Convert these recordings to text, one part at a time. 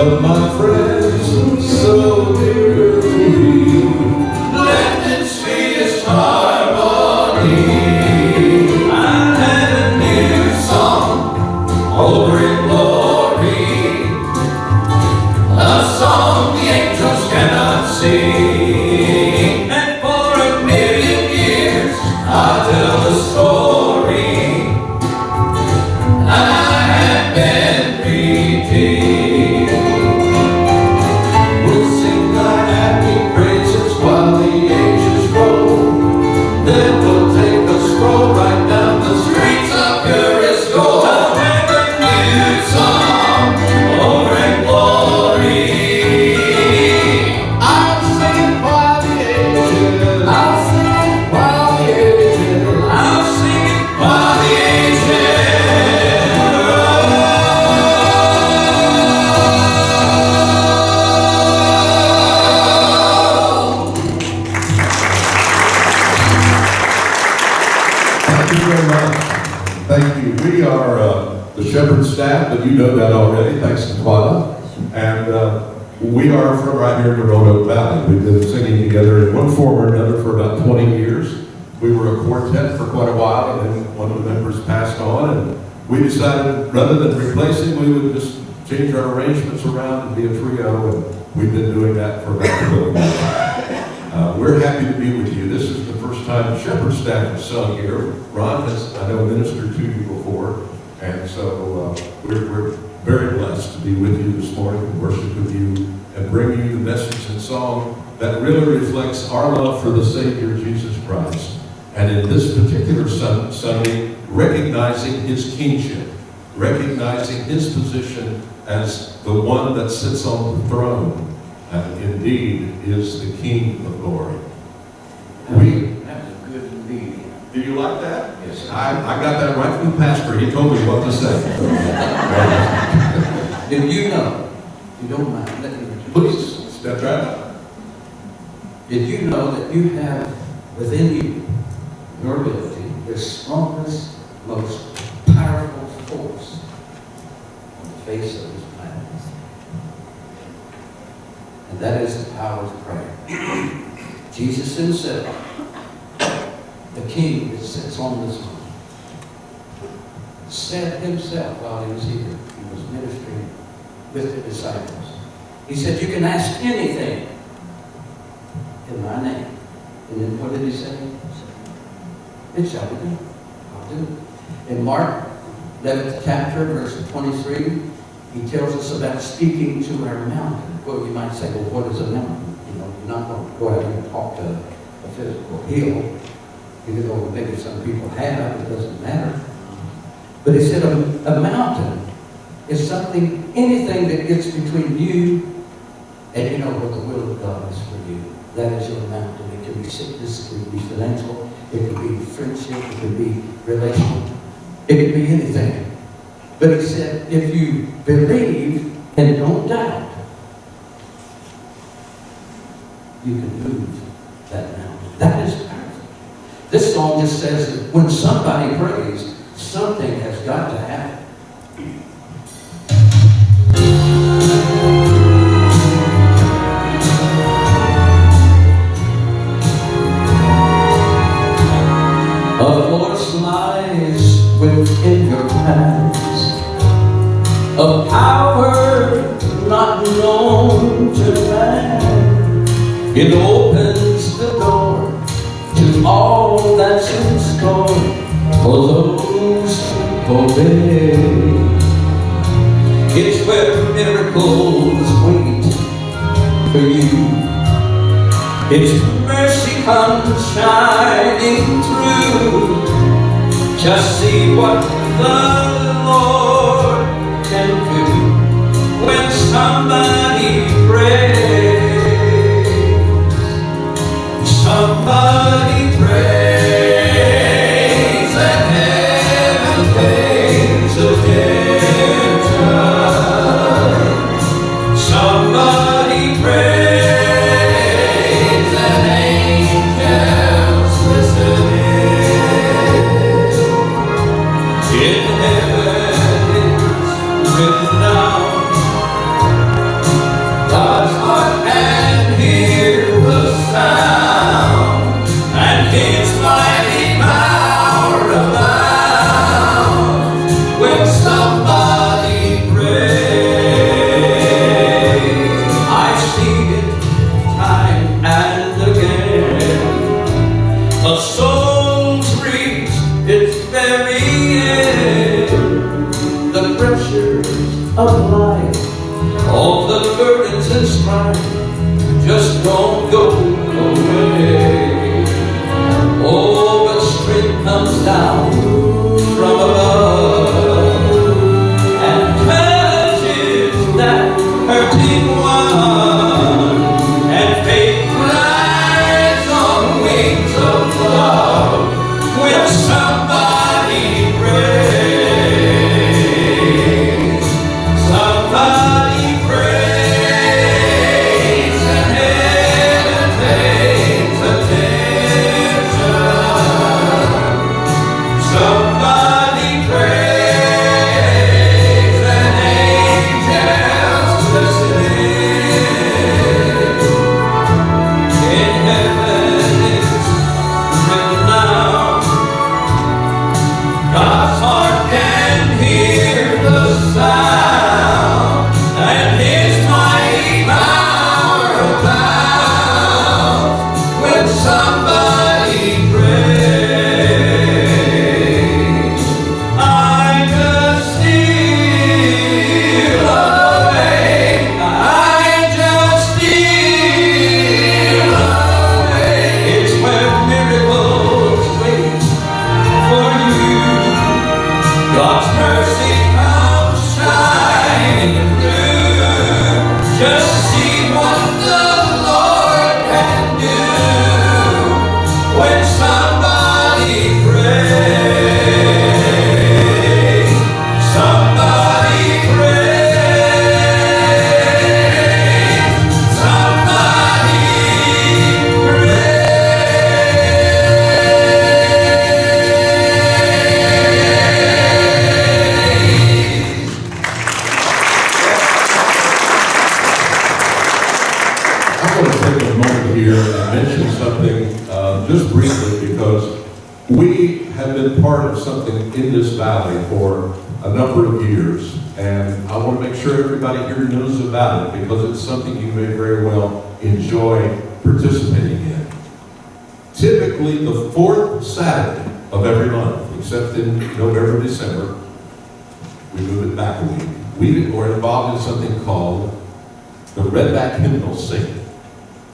of my friends so dear to me. Blended sweetest harmony. I have a new song over in glory, a song the angels cannot sing. And for a million years I'll tell the story. I have been redeemed. We'll sing thy happy praises while the ages roll. Then we'll take a stroll right down the streets of purest gold. I'll have a new song over in glory. I'll sing it while the ages. I'll sing it while the ages. I'll sing it while the ages. Thank you very much. Thank you. We are the Shepherd staff, but you know that already, thanks to Twyla. And we are from right here in the Roanoke Valley. We've been singing together in one form or another for about 20 years. We were a quartet for quite a while, and then one of the members passed on, and we decided rather than replacing, we would just change our arrangements around and be a trio, and we've been doing that for about a little while. We're happy to be with you. This is the first time the Shepherd staff has sung here. Ron has, I know, ministered to you before, and so we're very blessed to be with you this morning and worship with you and bring you the message and song that really reflects our love for the Savior, Jesus Christ. And in this particular Sunday, recognizing his kingship, recognizing his position as the one that sits on the throne, and indeed is the King of glory. That was a good reading. Do you like that? Yes. I got that right from the pastor. He told me what to say. Did you know? You don't mind. Let me Please, step right up. Did you know that you have within you your ability, the strongest, most powerful force on the face of this planet? And that is the power of prayer. Jesus himself, the King that sits on this throne, said himself while he was here, he was ministering with the disciples. He said, you can ask anything in my name. And then what did he say? It shall be done. I'll do it. In Mark 11th chapter, verse 23, he tells us about speaking to our mountain. Well, you might say, well, what is a mountain? You know, you're not going to go out here and talk to a physical hill. Even though maybe some people have, it doesn't matter. But he said a mountain is something, anything that gets between you and you know what the will of God is for you. That is your mountain. It can be sickness, it can be financial, it can be friendship, it can be relational, it can be anything. But he said, if you believe and don't doubt, you can move that mountain. That is powerful. This song just says that when somebody prays, something has got to happen. A force lies within your hands, a power not known to man. It opens the door to all that's in store for those who obey. It's where miracles wait for you. It's mercy comes shining through. Just see what the Lord can do when somebody prays. Somebody prays and heaven pays attention. Somebody prays and angels listen in heaven is written down of life, all the burdens and strife just don't go away. Oh, but strength comes down from above and touches that hurting one, and faith flies on wings of love when somebody prays. Somebody prays and heaven pays attention. Somebody prays and angels listening. In heaven it's written down, God's heart can hear the sound, and His mighty power abounds when somebody prays. I just steal away. I just steal away. It's where miracles wait for you. God's mercy comes shining through. Just see what the Lord can do when somebody prays. Somebody prays. Somebody I want to take a moment here and mention something just briefly, because we have been part of something in this valley for a number of years, and I want to make sure everybody here knows about it, because it's something you may very well enjoy participating in. Typically, the fourth Saturday of every month, except in November, December, we move it back a week. We are involved in something called the Redback Hymnal Singing.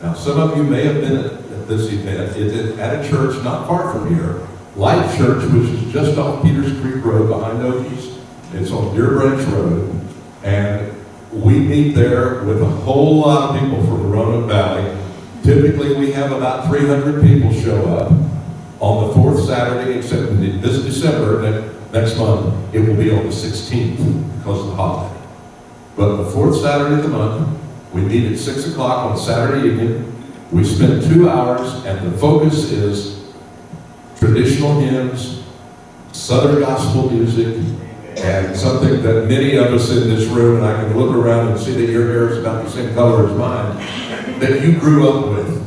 Now, some of you may have been at this event. It's at a church not far from here, Life Church, which is just off Peters Creek Road behind Okies. It's on Deer Branch Road, and we meet there with a whole lot of people from the Roanoke Valley. Typically, we have about 300 people show up on the fourth Saturday, except this December, next month, it will be on the 16th because of the holiday. But the fourth Saturday of the month, we meet at 6 o'clock on Saturday evening. We spend 2 hours, and the focus is traditional hymns, Southern gospel music, and something that many of us in this room, and I can look around and see that your hair is about the same color as mine, that you grew up with.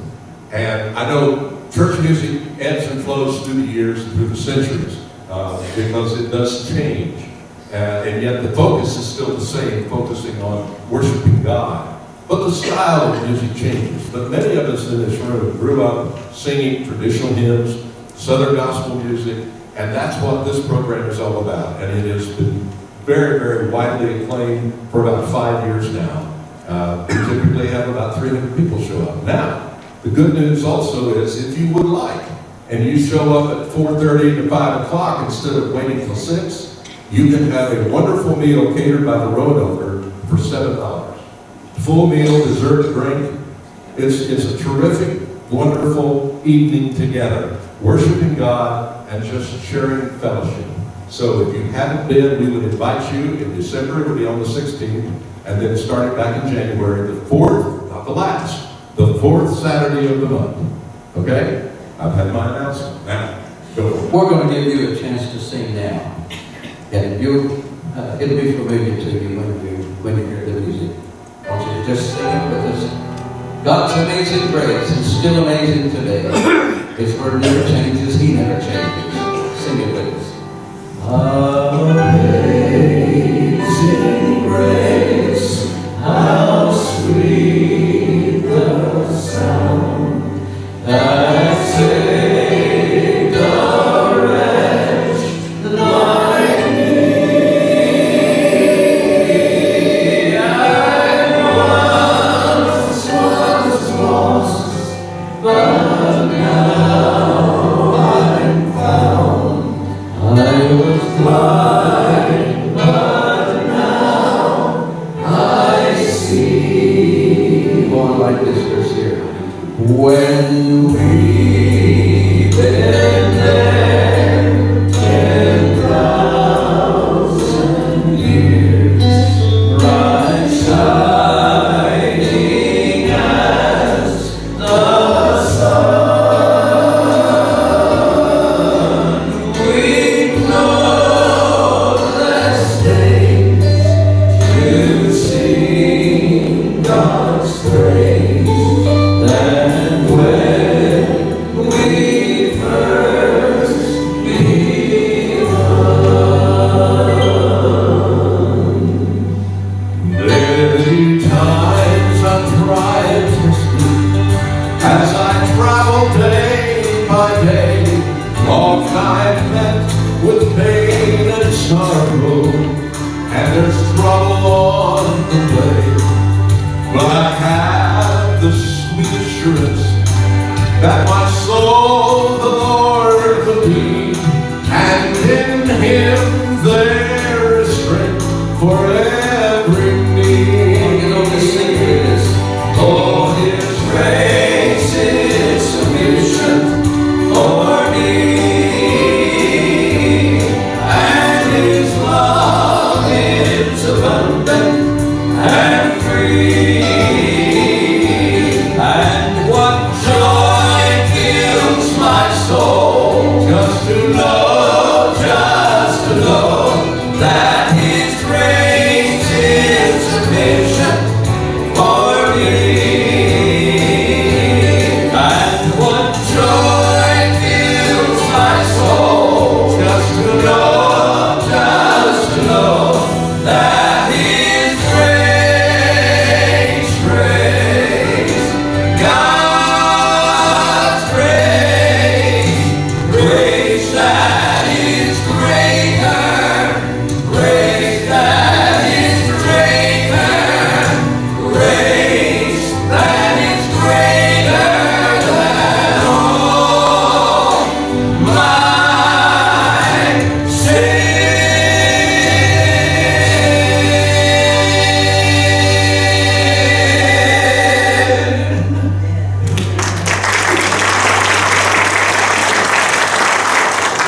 And I know church music ebbs and flows through the years, through the centuries, because it does change. And yet the focus is still the same, focusing on worshiping God. But the style of music changes. But many of us in this room grew up singing traditional hymns, Southern gospel music, and that's what this program is all about. And it has been very, very widely acclaimed for about 5 years now. We typically have about 300 people show up. Now, the good news also is, if you would like, and you show up at 4:30 to 5 o'clock instead of waiting till 6, you can have a wonderful meal catered by the Roanoker for $7. Full meal, dessert, drink. It's a terrific, wonderful evening together, worshiping God and just sharing fellowship. So if you haven't been, we would invite you in December. It'll be on the 16th, and then starting back in January, the 4th, not the last, the 4th Saturday of the month. Okay? I've had my announcement. Now, go for it. We're going to give you a chance to sing now, and it'll be familiar to you when you hear the music. I want you to just sing it with us. God's amazing grace is still amazing today. His word never changes, He never changes. Sing it with us. Amazing grace, how sweet the sound that saved a wretch like me. was blind, but now I see. Go on like this verse here. When we've been there 10,000 years, bright shining as the sun, we've no less days to sing God's praise than when we first begun. Many times I've tried to sleep as I travel day by day. Often I've met with pain and sorrow, and there's trouble on the way. But I have the sweet assurance that my soul the Lord will be, and in Him there is strength for every need. You know this thing here is. Oh, His grace is sufficient for me, and His love is abundant and free. And what joy fills my soul just to know that His grace is sufficient for me. And what joy fills my soul just to know that His grace, God's grace that is greater, grace that is greater, grace that is greater than all my sin.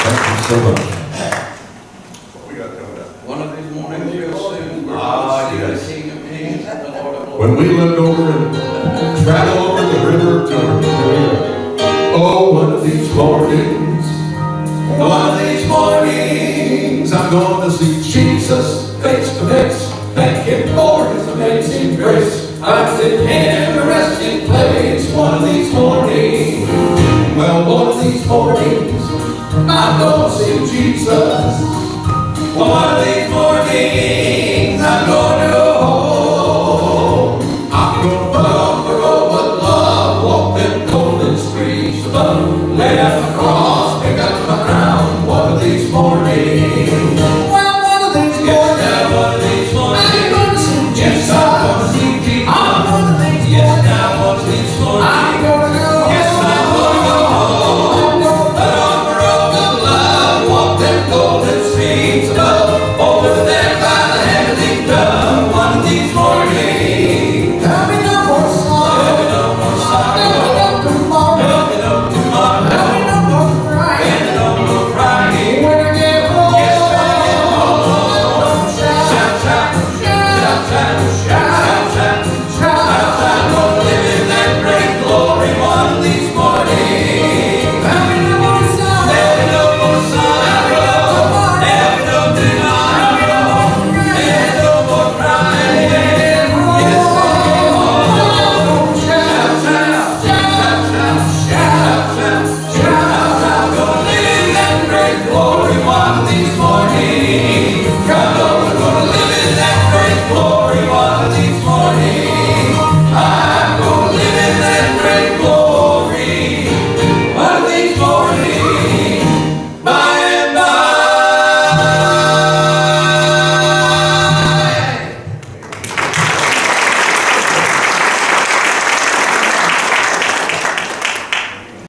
Thank you so much. What we got coming up? One of these mornings real soon, we're Ah, going to yes. see the King of Kings and the Lord of Lords. When we look over and travel over the river Jordan, oh, one of these mornings, I'm going to see Jesus face to face. Thank Him for His amazing grace. I'm in Him a resting place. One of these mornings, well, one of these mornings, I'm going to see Jesus